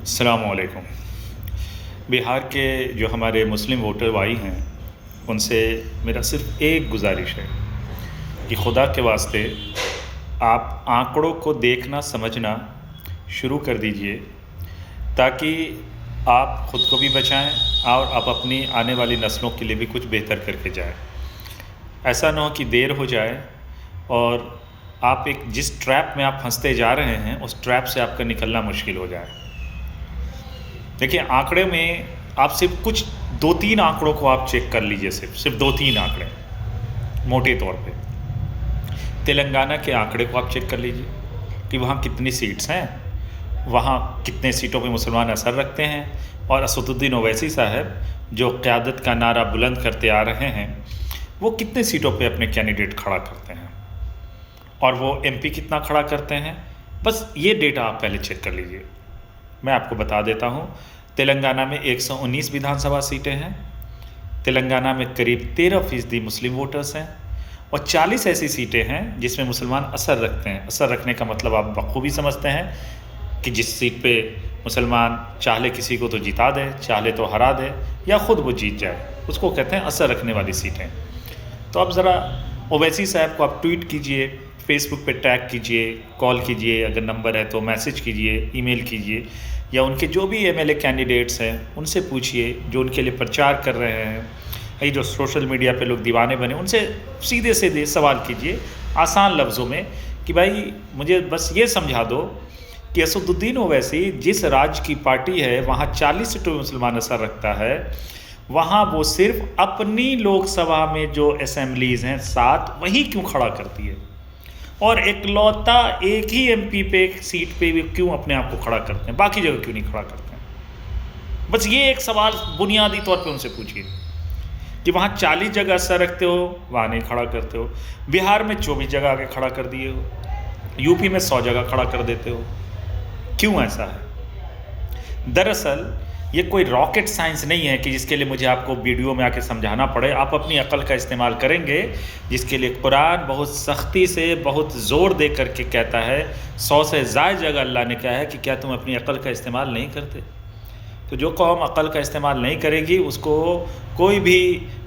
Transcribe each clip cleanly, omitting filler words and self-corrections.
अस्सलामुअलैकुम। बिहार के जो हमारे मुस्लिम वोटर भाई हैं, उनसे मेरा सिर्फ़ एक गुजारिश है कि खुदा के वास्ते आप आंकड़ों को देखना समझना शुरू कर दीजिए, ताकि आप ख़ुद को भी बचाएं और आप अपनी आने वाली नस्लों के लिए भी कुछ बेहतर करके जाएं। ऐसा ना हो कि देर हो जाए और आप एक जिस ट्रैप में आप फंसते जा रहे हैं, उस ट्रैप से आपका निकलना मुश्किल हो जाए। देखिए, आंकड़े में आप सिर्फ कुछ 2-3 आंकड़ों को आप चेक कर लीजिए, सिर्फ 2-3 आंकड़े मोटे तौर पे। तेलंगाना के आंकड़े को आप चेक कर लीजिए कि वहाँ कितनी सीट्स हैं, वहाँ कितने सीटों पे मुसलमान असर रखते हैं, और असदुद्दीन ओवैसी साहब जो क़यादत का नारा बुलंद करते आ रहे हैं, वो कितने सीटों पे अपने कैंडिडेट खड़ा करते हैं और वो एमपी कितना खड़ा करते हैं। बस ये डेटा आप पहले चेक कर लीजिए। मैं आपको बता देता हूँ, तेलंगाना में 119 विधानसभा सीटें हैं। तेलंगाना में करीब 13% मुस्लिम वोटर्स हैं और 40 ऐसी सीटें हैं जिसमें मुसलमान असर रखते हैं। असर रखने का मतलब आप बखूबी समझते हैं कि जिस सीट पे मुसलमान चाहे किसी को तो जिता दे, चाहे तो हरा दे, या ख़ुद वो जीत जाए, उसको कहते हैं असर रखने वाली सीटें। तो अब ज़रा ओवैसी साहब को आप ट्वीट कीजिए, फेसबुक पे टैग कीजिए, कॉल कीजिए, अगर नंबर है तो मैसेज कीजिए, ईमेल कीजिए, या उनके जो भी एमएलए कैंडिडेट्स हैं उनसे पूछिए, जो उनके लिए प्रचार कर रहे हैं, ये जो सोशल मीडिया पे लोग दीवाने बने, उनसे सीधे सीधे सवाल कीजिए आसान लफ्ज़ों में कि भाई मुझे बस ये समझा दो कि असदुद्दीन ओवैसी जिस राज्य की पार्टी है वहाँ 40 सीटों में मुसलमान असर रखता है, वहाँ वो सिर्फ अपनी लोकसभा में जो असेंबलीज़ हैं 7, वही क्यों खड़ा करती है, और इकलौता एक ही एमपी पे सीट पे भी क्यों अपने आप को खड़ा करते हैं, बाकी जगह क्यों नहीं खड़ा करते हैं। बस ये एक सवाल बुनियादी तौर पे उनसे पूछिए कि वहाँ 40 जगह असर रखते हो, वहाँ नहीं खड़ा करते हो। बिहार में 24 जगह आगे खड़ा कर दिए हो, यूपी में 100 जगह खड़ा कर देते हो, क्यों ऐसा है। दरअसल ये कोई रॉकेट साइंस नहीं है कि जिसके लिए मुझे आपको वीडियो में आके समझाना पड़े। आप अपनी अकल का इस्तेमाल करेंगे, जिसके लिए कुरान बहुत सख्ती से, बहुत ज़ोर दे करके कहता है, 100 से ज़ायद जगह अल्लाह ने कहा है कि क्या तुम अपनी अकल का इस्तेमाल नहीं करते। तो जो कौम अकल का इस्तेमाल नहीं करेगी, उसको कोई भी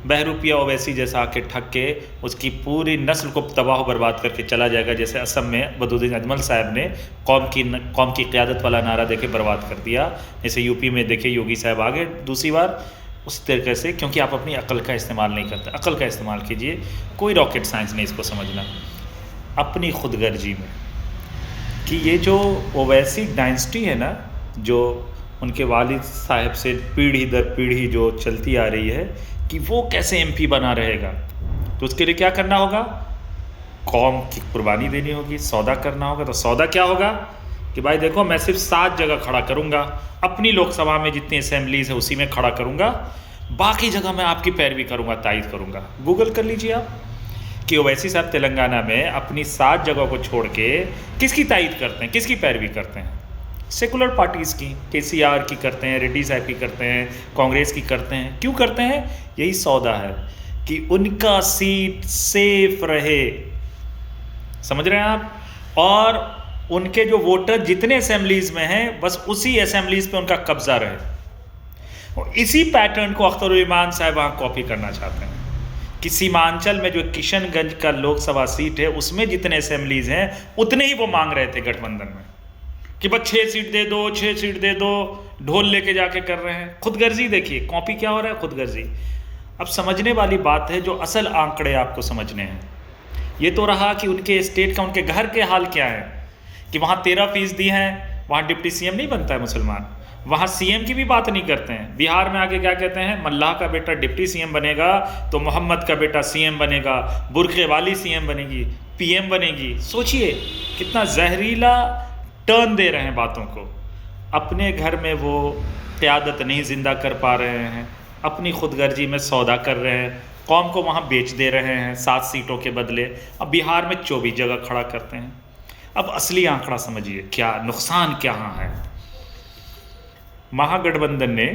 बहरूपिया ओवैसी जैसा आके ठग के उसकी पूरी नस्ल को तबाह बर्बाद करके चला जाएगा। जैसे असम में बदरुद्दीन अजमल साहब ने कौम की क़यादत वाला नारा देके बर्बाद कर दिया। जैसे यूपी में देखे योगी साहब आ गए दूसरी बार, उस तरीके से, क्योंकि आप अपनी अकल का इस्तेमाल नहीं करते। अकल का इस्तेमाल कीजिए, कोई रॉकेट साइंस नहीं इसको समझना, अपनी खुदगर्जी में। कि ये जो ओवैसी डायनेस्टी है ना, जो उनके वालिद साहब से पीढ़ी दर पीढ़ी जो चलती आ रही है, कि वो कैसे एमपी बना रहेगा, तो उसके लिए क्या करना होगा, कौम की कुर्बानी देनी होगी, सौदा करना होगा। तो सौदा क्या होगा कि भाई देखो, मैं सिर्फ 7 जगह खड़ा करूँगा, अपनी लोकसभा में जितनी असेंबलीज है उसी में खड़ा करूँगा, बाकी जगह मैं आपकी पैरवी करूँगा, तायद करूँगा। गूगल कर लीजिए आप कि ओवैसी साहब तेलंगाना में अपनी 7 जगह को छोड़ के किसकी तायद करते हैं, किसकी पैरवी करते हैं। सेकुलर पार्टीज़ की, केसीआर की करते हैं, रेड्डी साहब की करते हैं, कांग्रेस की करते हैं। क्यों करते हैं, यही सौदा है कि उनका सीट सेफ रहे, समझ रहे हैं आप, और उनके जो वोटर जितने असेंबलीज में हैं बस उसी असेंबलीज पे उनका कब्जा रहे। और इसी पैटर्न को अख्तर ईमान साहब वहाँ कॉपी करना चाहते हैं कि सीमांचल में जो किशनगंज का लोकसभा सीट है उसमें जितने असेंबलीज हैं उतने ही वो मांग रहे थे गठबंधन में, कि बस 6 सीट दे दो, 6 सीट दे दो, ढोल लेके जाके कर रहे हैं। खुदगर्जी देखिए, कॉपी क्या हो रहा है, खुदगर्जी। अब समझने वाली बात है, जो असल आंकड़े आपको समझने हैं। ये तो रहा कि उनके स्टेट का, उनके घर के हाल क्या है, कि वहाँ 13% हैं, वहाँ डिप्टी सीएम नहीं बनता है मुसलमान, वहाँ सीएम की भी बात नहीं करते हैं। बिहार में आगे क्या कहते हैं, मल्लाह का बेटा डिप्टी सीएम बनेगा तो मोहम्मद का बेटा सीएम बनेगा, बुरखे वाली सीएम बनेगी, पीएम बनेगी। सोचिए कितना जहरीला टर्न दे रहे हैं बातों को। अपने घर में वो क़यादत नहीं ज़िंदा कर पा रहे हैं, अपनी खुदगर्जी में सौदा कर रहे हैं, कौम को वहाँ बेच दे रहे हैं 7 सीटों के बदले। अब बिहार में 24 जगह खड़ा करते हैं। अब असली आंकड़ा समझिए, क्या नुकसान क्या है। महागठबंधन ने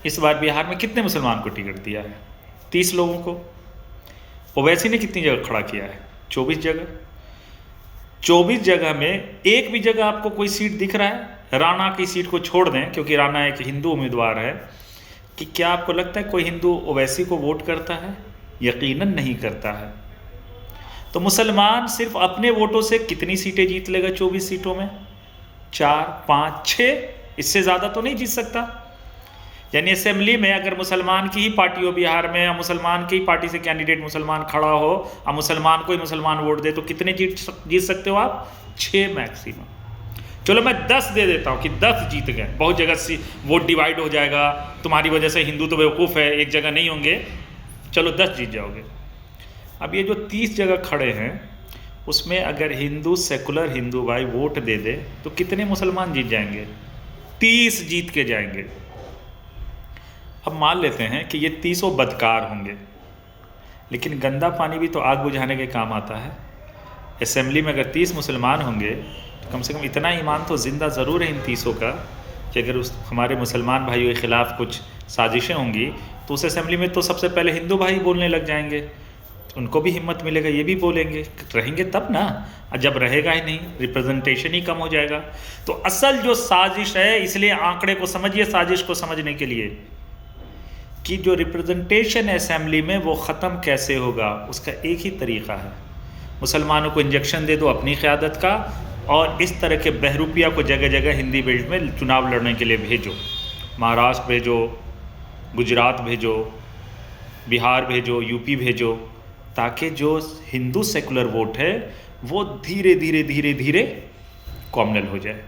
इस बार बिहार में कितने मुसलमान को टिकट दिया है, 30 लोगों को। ओवैसी ने कितनी जगह खड़ा किया है, 24 जगह। 24 जगह में एक भी जगह आपको कोई सीट दिख रहा है, राणा की सीट को छोड़ दें क्योंकि राणा एक हिंदू उम्मीदवार है, कि क्या आपको लगता है कोई हिंदू ओवैसी को वोट करता है? यकीनन नहीं करता है। तो मुसलमान सिर्फ अपने वोटों से कितनी सीटें जीत लेगा 24 सीटों में? 4, 5, 6, इससे ज़्यादा तो नहीं जीत सकता। यानी असेंबली में अगर मुसलमान की ही पार्टी हो बिहार में, या मुसलमान की ही पार्टी से कैंडिडेट मुसलमान खड़ा हो और मुसलमान को ही मुसलमान वोट दे, तो कितने जीत सकते हो आप? 6 मैक्सिमम। चलो मैं 10 दे देता हूँ कि 10 जीत गए। बहुत जगह वोट डिवाइड हो जाएगा, तुम्हारी वजह से हिंदू तो बेवकूफ़ है, एक जगह नहीं होंगे, चलो 10 जीत जाओगे। अब ये जो 30 जगह खड़े हैं उसमें अगर हिंदू, सेकुलर हिंदू भाई वोट दे दे तो कितने मुसलमान जीत जाएंगे? 30 जीत के जाएंगे। अब मान लेते हैं कि ये 30 बदकार होंगे, लेकिन गंदा पानी भी तो आग बुझाने के काम आता है। असेंबली में अगर 30 मुसलमान होंगे तो कम से कम इतना ईमान तो ज़िंदा ज़रूर है इन 30 का, कि अगर उस हमारे मुसलमान भाइयों के ख़िलाफ़ कुछ साजिशें होंगी तो उस असेंबली में तो सबसे पहले हिंदू भाई बोलने लग जाएंगे, तो उनको भी हिम्मत मिलेगा, ये भी बोलेंगे, रहेंगे तब ना। जब रहेगा ही नहीं, रिप्रेजेंटेशन ही कम हो जाएगा। तो असल जो साजिश है, इसलिए आंकड़े को समझिए साजिश को समझने के लिए, कि जो रिप्रेजेंटेशन है असेंबली में वो ख़त्म कैसे होगा, उसका एक ही तरीक़ा है, मुसलमानों को इंजेक्शन दे दो अपनी क़यादत का, और इस तरह के बहरूपिया को जगह जगह हिंदी बेल्ट में चुनाव लड़ने के लिए भेजो। महाराष्ट्र भेजो, गुजरात भेजो, बिहार भेजो, यूपी भेजो, ताकि जो हिंदू सेकुलर वोट है वो धीरे धीरे धीरे धीरे कॉमनल हो जाए।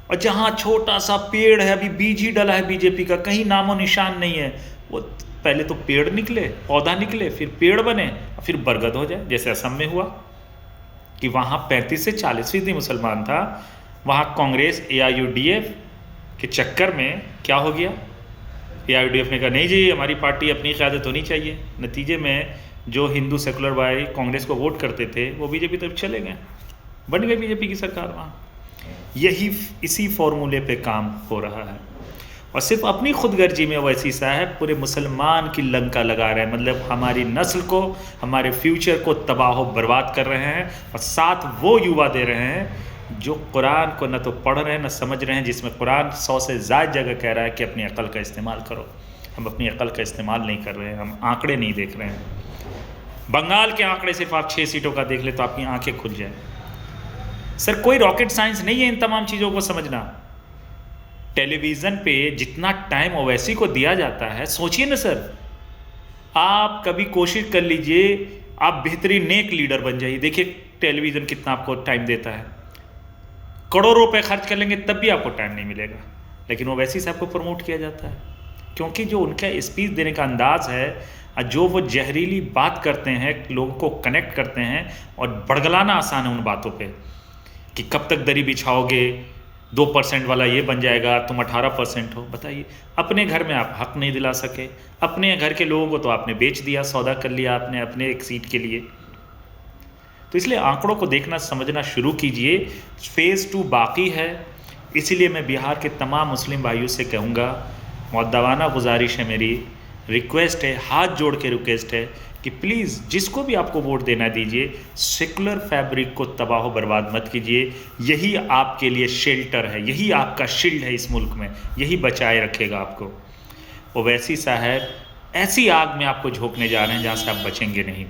और जहाँ छोटा सा पेड़ है, अभी बीज ही डला है बीजेपी का, कहीं नामो निशान नहीं है, वो पहले तो पेड़ निकले, पौधा निकले, फिर पेड़ बने, फिर बरगद हो जाए। जैसे असम में हुआ कि वहाँ 35 से 40% मुसलमान था, वहाँ कांग्रेस AIUDF के चक्कर में क्या हो गया, AIUDF ने कहा नहीं जी हमारी पार्टी अपनी क़यादत होनी चाहिए। नतीजे में जो हिंदू सेकुलर भाई कांग्रेस को वोट करते थे वो बीजेपी तरफ चले गए, बन गई बीजेपी की सरकार वहाँ। यही इसी फॉर्मूले पे काम हो रहा है, और सिर्फ अपनी खुदगर्जी में वैसी साहब पूरे मुसलमान की लंका लगा रहे हैं। मतलब हमारी नस्ल को, हमारे फ्यूचर को तबाह बर्बाद कर रहे हैं, और साथ वो युवा दे रहे हैं जो कुरान को न तो पढ़ रहे हैं न समझ रहे हैं, जिसमें कुरान 100 से ज़्यादा जगह कह रहा है कि अपनी अकल का इस्तेमाल करो। हम अपनी अकल का इस्तेमाल नहीं कर रहे हैं, हम आंकड़े नहीं देख रहे हैं। बंगाल के आंकड़े सिर्फ आप 6 सीटों का देख ले तो आपकी आंखें खुल जाए। सर कोई रॉकेट साइंस नहीं है इन तमाम चीज़ों को समझना। टेलीविज़न पे जितना टाइम ओवैसी को दिया जाता है, सोचिए ना सर, आप कभी कोशिश कर लीजिए आप बेहतरीन नेक लीडर बन जाइए, देखिए टेलीविज़न कितना आपको टाइम देता है। करोड़ों रुपए खर्च कर लेंगे तब भी आपको टाइम नहीं मिलेगा, लेकिन ओवैसी साहब को प्रमोट किया जाता है, क्योंकि जो उनका स्पीच देने का अंदाज़ है, जो वो जहरीली बात करते हैं, लोगों को कनेक्ट करते हैं, और बड़गलाना आसान है उन बातों पे कि कब तक दरी बिछाओगे, 2% वाला ये बन जाएगा, तुम 18% हो। बताइए, अपने घर में आप हक नहीं दिला सके, अपने घर के लोगों को तो आपने बेच दिया, सौदा कर लिया आपने अपने एक सीट के लिए। तो इसलिए आंकड़ों को देखना समझना शुरू कीजिए। फेज़ 2 बाकी है, इसीलिए मैं बिहार के तमाम मुस्लिम भाइयों से कहूँगा, मुअद्दबाना गुजारिश है मेरी, रिक्वेस्ट है, हाथ जोड़ के रिक्वेस्ट है कि प्लीज़ जिसको भी आपको वोट देना दीजिए, सेकुलर फैब्रिक को तबाह बर्बाद मत कीजिए। यही आपके लिए शेल्टर है, यही आपका शील्ड है इस मुल्क में, यही बचाए रखेगा आपको। ओवैसी साहब ऐसी आग में आपको झोंकने जा रहे हैं जहाँ से आप बचेंगे नहीं।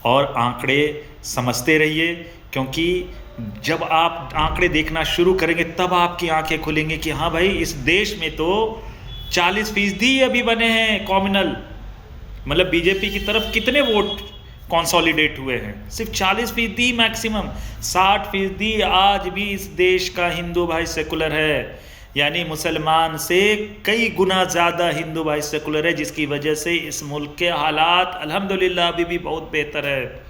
और आंकड़े समझते रहिए, क्योंकि जब आप आंकड़े देखना शुरू करेंगे तब आपकी आंखें खुलेंगी कि हाँ भाई, इस देश में तो 40% अभी बने हैं कॉम्युनल। मतलब बीजेपी की तरफ कितने वोट कंसोलिडेट हुए हैं? सिर्फ 40% मैक्सिमम। 60% आज भी इस देश का हिंदू भाई सेकुलर है, यानी मुसलमान से कई गुना ज़्यादा हिंदू भाई सेकुलर है, जिसकी वजह से इस मुल्क के हालात अल्हम्दुलिल्लाह अभी भी बहुत बेहतर है।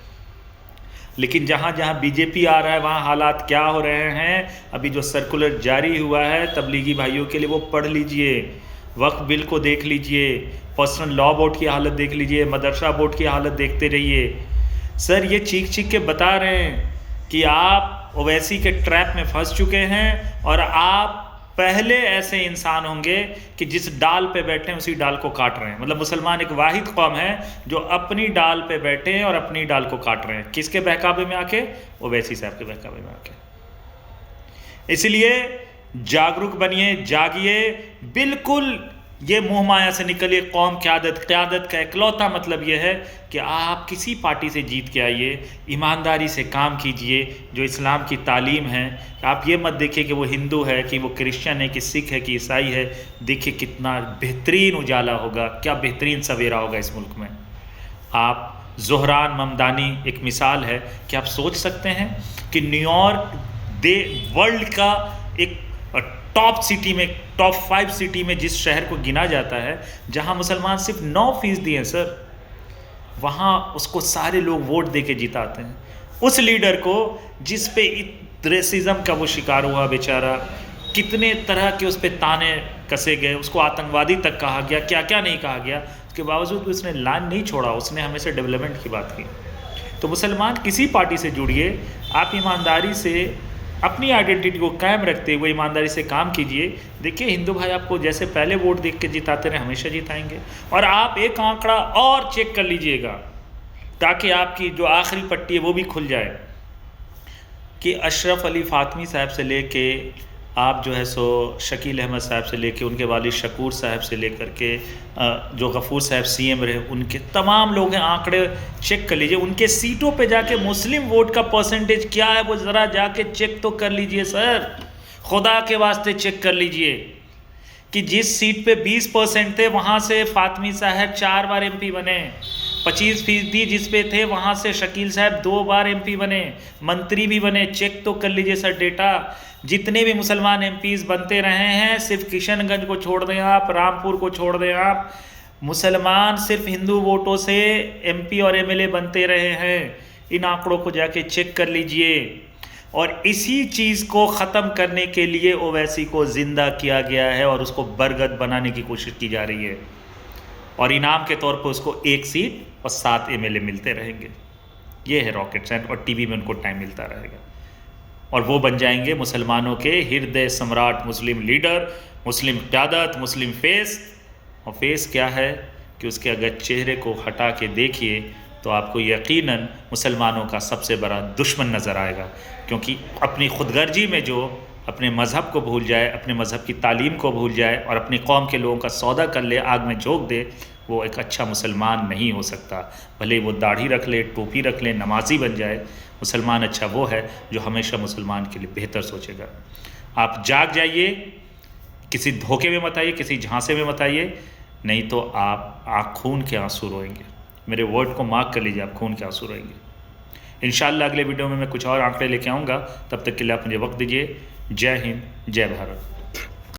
लेकिन जहाँ जहाँ बीजेपी आ रहा है वहाँ हालात क्या हो रहे हैं? अभी जो सर्कुलर जारी हुआ है तबलीगी भाइयों के लिए, वो पढ़ लीजिए, वक्फ बिल को देख लीजिए, पर्सनल लॉ बोर्ड की हालत देख लीजिए, मदरसा बोर्ड की हालत देखते रहिए। सर ये चीख चीख के बता रहे हैं कि आप ओवैसी के ट्रैप में फंस चुके हैं, और आप पहले ऐसे इंसान होंगे कि जिस डाल पे बैठे हैं उसी डाल को काट रहे हैं। मतलब मुसलमान एक वाहिद कौम है जो अपनी डाल पे बैठे हैं और अपनी डाल को काट रहे हैं। किसके बहकावे में आके? ओवैसी साहब के बहकावे में आके। इसलिए जागरूक बनिए, जागिए। बिल्कुल ये मोह माया से निकलिए। कौम क़यादत, क़यादत का इकलौता मतलब ये है कि आप किसी पार्टी से जीत के आइए, ईमानदारी से काम कीजिए। जो इस्लाम की तालीम है, आप ये मत देखिए कि वो हिंदू है, कि वो क्रिश्चियन है, कि सिख है, कि ईसाई है। देखिए कितना बेहतरीन उजाला होगा, क्या बेहतरीन सवेरा होगा इस मुल्क में। आप ज़ोहरान ममदानी एक मिसाल है कि आप सोच सकते हैं कि न्यूयॉर्क वर्ल्ड का एक टॉप सिटी में, टॉप 5 सिटी में जिस शहर को गिना जाता है, जहां मुसलमान सिर्फ 9% हैं सर, वहां उसको सारे लोग वोट दे के जिताते हैं। उस लीडर को जिस पे रेसिज्म का वो शिकार हुआ बेचारा, कितने तरह के उस पे ताने कसे गए, उसको आतंकवादी तक कहा गया, क्या क्या नहीं कहा गया, उसके बावजूद भी उसने लाइन नहीं छोड़ा, उसने हमेशा डेवलपमेंट की बात की। तो मुसलमान किसी पार्टी से जुड़िए, आप ईमानदारी से अपनी आइडेंटिटी को कायम रखते हुए ईमानदारी से काम कीजिए। देखिए हिंदू भाई आपको जैसे पहले वोट देख के जिताते रहे, हमेशा जिताएंगे। और आप एक आंकड़ा और चेक कर लीजिएगा ताकि आपकी जो आखिरी पट्टी है वो भी खुल जाए, कि अशरफ अली फातमी साहब से लेके आप जो है सो शकील अहमद साहब से लेके उनके वालिद शकूर साहब से लेकर के जो गफूर साहब सीएम रहे, उनके तमाम लोग हैं, आंकड़े चेक कर लीजिए। उनके सीटों पे जाके मुस्लिम वोट का परसेंटेज क्या है वो ज़रा जाके चेक तो कर लीजिए सर, खुदा के वास्ते चेक कर लीजिए कि जिस सीट पे 20% थे वहाँ से फातमी साहब 4 बार MP बने। 25% जिस पे थे वहाँ से शकील साहब 2 बार MP बने, मंत्री भी बने। चेक तो कर लीजिए सर डेटा। जितने भी मुसलमान MPs बनते रहे हैं, सिर्फ किशनगंज को छोड़ दें आप, रामपुर को छोड़ दें आप, मुसलमान सिर्फ हिंदू वोटों से MP और MLA बनते रहे हैं। इन आंकड़ों को जाके चेक कर लीजिए। और इसी चीज़ को ख़त्म करने के लिए ओवैसी को ज़िंदा किया गया है और उसको बरगद बनाने की कोशिश की जा रही है। और इनाम के तौर पर उसको 1 सीट और 7 MLA मिलते रहेंगे। ये है रॉकेट साइंस। और TV में उनको टाइम मिलता रहेगा और वो बन जाएंगे मुसलमानों के हृदय सम्राट, मुस्लिम लीडर, मुस्लिम क़यादत, मुस्लिम फेस। और फेस क्या है कि उसके अगर चेहरे को हटा के देखिए तो आपको यकीनन मुसलमानों का सबसे बड़ा दुश्मन नज़र आएगा। क्योंकि अपनी खुदगर्जी में जो अपने मज़हब को भूल जाए, अपने मज़हब की तालीम को भूल जाए और अपनी कौम के लोगों का सौदा कर ले, आग में झोंक दे, वो एक अच्छा मुसलमान नहीं हो सकता। भले वो दाढ़ी रख ले, टोपी रख ले, नमाजी बन जाए, मुसलमान अच्छा वो है जो हमेशा मुसलमान के लिए बेहतर सोचेगा। आप जाग जाइए, किसी धोखे में मत आइए, किसी झांसे में मत आइए, नहीं तो आप खून के आंसू रोएंगे। मेरे वर्ड को मार्क कर लीजिए, आप खून के आंसू रोएंगे। इंशाअल्लाह अगले वीडियो में मैं कुछ और आंकड़े लेके आऊँगा। तब तक के लिए आप मुझे वक्त दीजिए। जय हिंद, जय भारत।